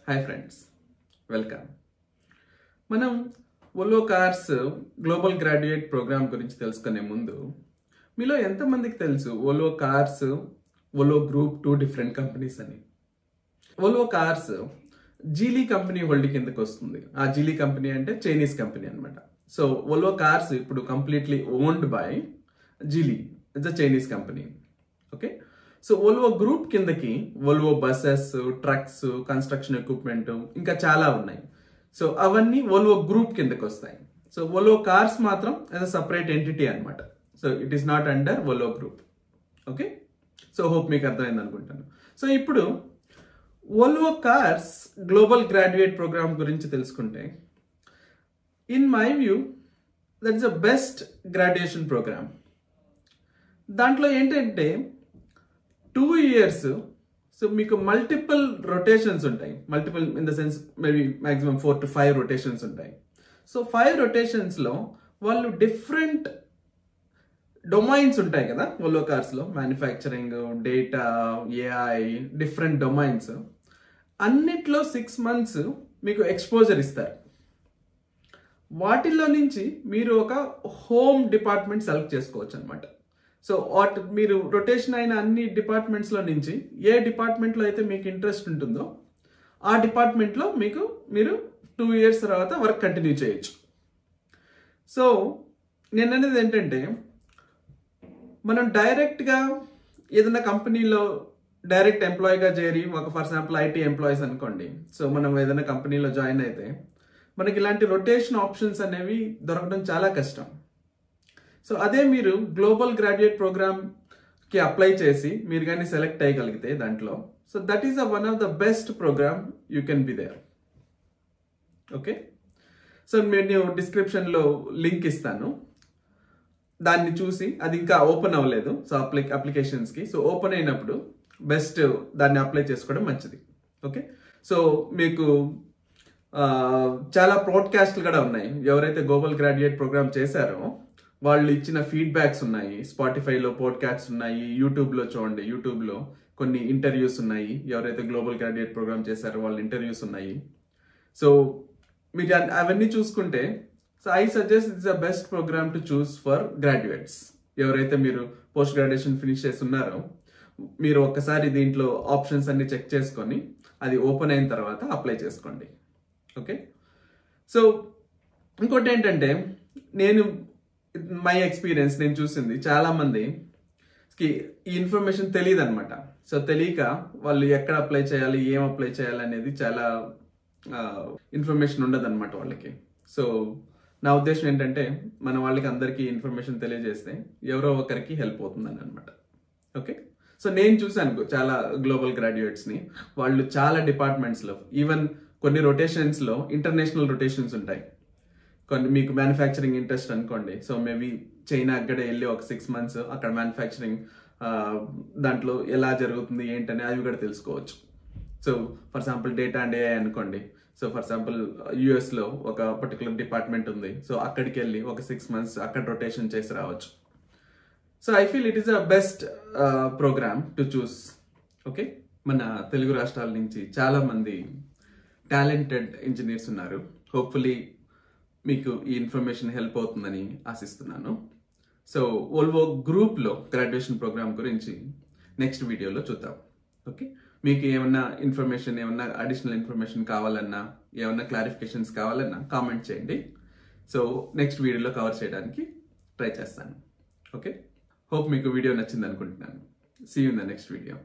Hi friends, welcome. మనం Volvo cars global graduate program గురించి తెలుసుకునే ముందు మీలో ఎంతమందికి తెలుసు Volvo cars, Volvo group 2 different companies అని? Volvo cars Geely company hold కిందకి వస్తుంది. ఆ జీలీ కంపెనీ అంటే చైనీస్ కంపెనీ అనమాట. సో వోల్వో కార్స్ ఇప్పుడు completely owned by Geely, it's a Chinese company. Okay, so Volvo group కిందకి Volvo buses, trucks, construction equipment ఇంకా చాలా ఉన్నాయి. సో అవన్నీ వోల్వో గ్రూప్ కిందకి వస్తాయి. సో వోల్వో కార్స్ మాత్రం యాజ్ అ సపరేట్ ఎంటిటీ అనమాట. So it is not under Volvo group. Okay, so hope మీకు అర్థమైంది అనుకుంటాను. సో ఇప్పుడు Volvo cars global graduate program గురించి తెలుసుకుంటే, in my view that is the best graduation program. దాంట్లో ఏంటంటే 2 years, సో మీకు మల్టిపుల్ రొటేషన్స్ ఉంటాయి. Multiple in the sense maybe maximum 4 to 5 rotations ఉంటాయి. సో 5 రొటేషన్స్లో వాళ్ళు డిఫరెంట్ డొమైన్స్ ఉంటాయి కదా వోల్వో కార్స్లో, manufacturing, data, AI, different domains. అన్నిట్లో 6 months మీకు ఎక్స్పోజర్ ఇస్తారు. వాటిల్లో నుంచి మీరు ఒక హోమ్ డిపార్ట్మెంట్ సెలెక్ట్ చేసుకోవచ్చు అనమాట. సో మీరు రొటేషన్ అయిన అన్ని డిపార్ట్మెంట్స్లో నుంచి ఏ డిపార్ట్మెంట్లో అయితే మీకు ఇంట్రెస్ట్ ఉంటుందో ఆ డిపార్ట్మెంట్లో మీరు 2 years తర్వాత వర్క్ కంటిన్యూ చేయొచ్చు. సో నేను అనేది ఏంటంటే, మనం డైరెక్ట్గా ఏదైనా కంపెనీలో డైరెక్ట్ ఎంప్లాయీగా చేరి, ఒక ఫర్ ఎగ్జాంపుల్ ఐటీ ఎంప్లాయీస్ అనుకోండి. సో మనం ఏదైనా కంపెనీలో జాయిన్ అయితే మనకి ఇలాంటి రొటేషన్ ఆప్షన్స్ అనేవి దొరకడం చాలా కష్టం. సో అదే మీరు గ్లోబల్ గ్రాడ్యుయేట్ ప్రోగ్రామ్కి అప్లై చేసి మీరు కానీ సెలెక్ట్ అయ్యగలిగితే దాంట్లో, so that is one of the best program you can be there. Okay, so నేను డిస్క్రిప్షన్లో లింక్ ఇస్తాను, దాన్ని చూసి, అది ఇంకా ఓపెన్ అవ్వలేదు సో అప్లికేషన్స్కి. సో ఓపెన్ అయినప్పుడు బెస్ట్ దాన్ని అప్లై చేసుకోవడం మంచిది. ఓకే, సో మీకు చాలా పోడ్కాస్ట్లు కూడా ఉన్నాయి. ఎవరైతే గ్లోబల్ గ్రాడ్యుయేట్ ప్రోగ్రామ్ చేశారో వాళ్ళు ఇచ్చిన ఫీడ్బ్యాక్స్ ఉన్నాయి. స్పాటిఫైలో పోడ్కాస్ట్స్ ఉన్నాయి, యూట్యూబ్లో చూడండి, యూట్యూబ్లో కొన్ని ఇంటర్వ్యూస్ ఉన్నాయి. ఎవరైతే గ్లోబల్ గ్రాడ్యుయేట్ ప్రోగ్రామ్ చేశారో వాళ్ళ ఇంటర్వ్యూస్ ఉన్నాయి. సో మీరు అవన్నీ చూసుకుంటే, so I suggest it's the best program to choose for graduates. ఎవరైతే మీరు పోస్ట్ గ్రాడ్యుయేషన్ ఫినిష్ చేస్తున్నారో మీరు ఒక్కసారి దీంట్లో ఆప్షన్స్ అన్ని చెక్ చేసుకొని అది ఓపెన్ అయిన తర్వాత అప్లై చేసుకోండి. ఓకే, సో ఇంకోటి ఏంటంటే, మై ఎక్స్పీరియన్స్, నేను చూసింది చాలా మందికి ఈ ఇన్ఫర్మేషన్ తెలియదు అనమాట. సో తెలియక వాళ్ళు ఎక్కడ అప్లై చేయాలి, ఏం అప్లై చేయాలి అనేది చాలా ఇన్ఫర్మేషన్ ఉండదు అనమాట వాళ్ళకి. సో నా ఉద్దేశం ఏంటంటే, మన వాళ్ళకి అందరికీ ఇన్ఫర్మేషన్ తెలియజేస్తే ఎవరో ఒకరికి హెల్ప్ అవుతుందని అనమాట. ఓకే, సో నేను చూశాను చాలా గ్లోబల్ గ్రాడ్యుయేట్స్ని. వాళ్ళు చాలా డిపార్ట్మెంట్స్లో, ఈవెన్ కొన్ని రొటేషన్స్లో ఇంటర్నేషనల్ రొటేషన్స్ ఉంటాయి. కొన్ని మీకు మ్యానుఫ్యాక్చరింగ్ ఇంట్రెస్ట్ అనుకోండి, సో మేబీ చైనా అక్కడే వెళ్ళి ఒక 6 months అక్కడ మ్యానుఫ్యాక్చరింగ్ దాంట్లో ఎలా జరుగుతుంది ఏంటని అవి కూడా తెలుసుకోవచ్చు. So for example data and AI అనుకోండి. సో ఫర్ ఎగ్జాంపుల్ యూఎస్లో ఒక పర్టికులర్ డిపార్ట్మెంట్ ఉంది. సో అక్కడికి వెళ్ళి ఒక 6 months అక్కడ రొటేషన్ చేసి రావచ్చు. So I feel it is a best program to choose. Okay, మన తెలుగు రాష్ట్రాల నుంచి చాలా మంది టాలెంటెడ్ ఇంజనీర్స్ ఉన్నారు. హోప్ఫుల్లీ మీకు ఈ ఇన్ఫర్మేషన్ హెల్ప్ అవుతుందని ఆశిస్తున్నాను. సో వోల్వో గ్రూప్లో గ్రాడ్యుయేషన్ ప్రోగ్రామ్ గురించి నెక్స్ట్ వీడియోలో చూద్దాం. ఓకే, మీకు ఏమన్నా ఇన్ఫర్మేషన్, ఏమన్నా అడిషనల్ ఇన్ఫర్మేషన్ కావాలన్నా, ఏమన్నా క్లారిఫికేషన్స్ కావాలన్నా కామెంట్ చేయండి. సో నెక్స్ట్ వీడియోలో కవర్ చేయడానికి ట్రై చేస్తాను. ఓకే, హోప్ మీకు వీడియో నచ్చింది అనుకుంటున్నాను. See you in the next video.